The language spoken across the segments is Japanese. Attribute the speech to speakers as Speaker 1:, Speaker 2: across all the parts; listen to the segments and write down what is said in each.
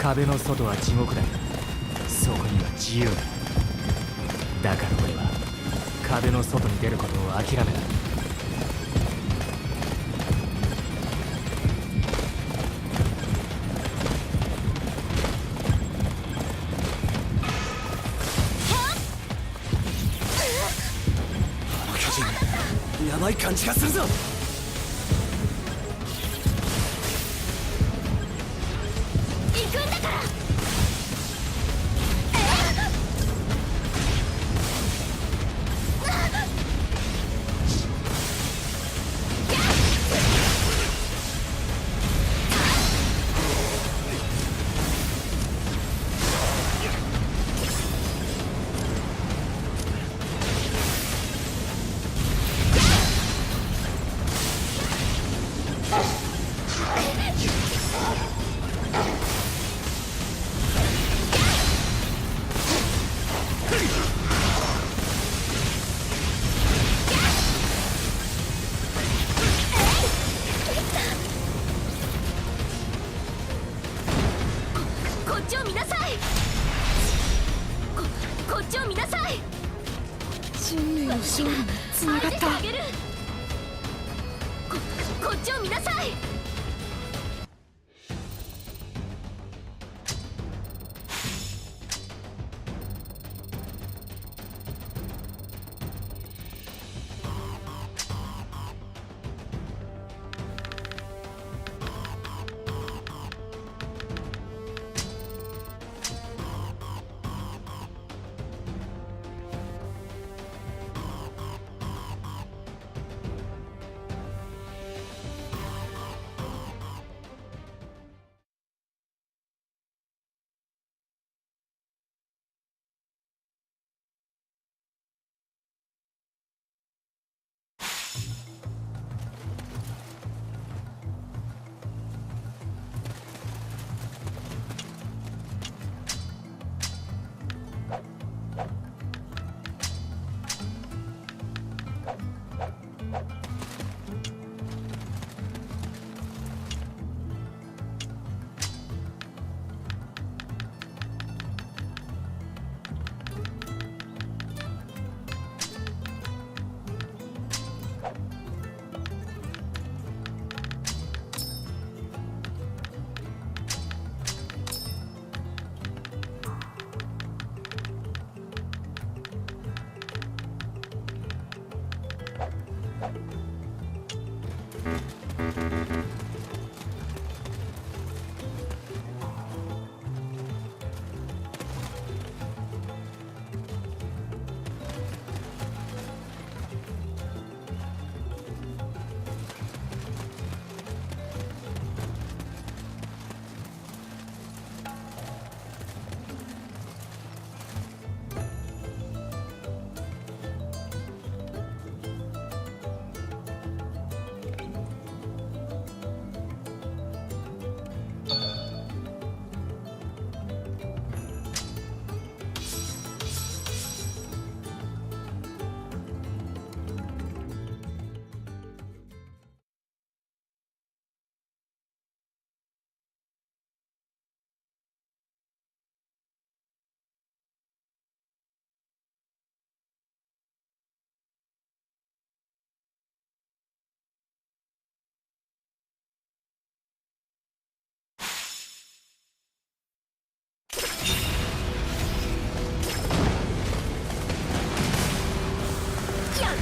Speaker 1: 壁の外は地獄だが、そこには自由がある。だから俺は壁の外に出ることを諦めない。
Speaker 2: あの巨人、やばい感じがするぞ。
Speaker 3: 行くんだから。こっちを見なさい。こっちを見なさい。
Speaker 4: 人類の勝利につながった。
Speaker 3: こっちを見なさい。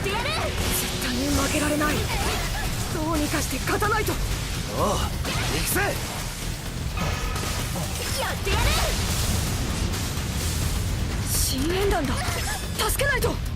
Speaker 4: 絶対に負けられない。どうにかして勝たないと。
Speaker 2: おう、行くぜ。
Speaker 3: やってやる。
Speaker 4: 深淵団だ。助けないと。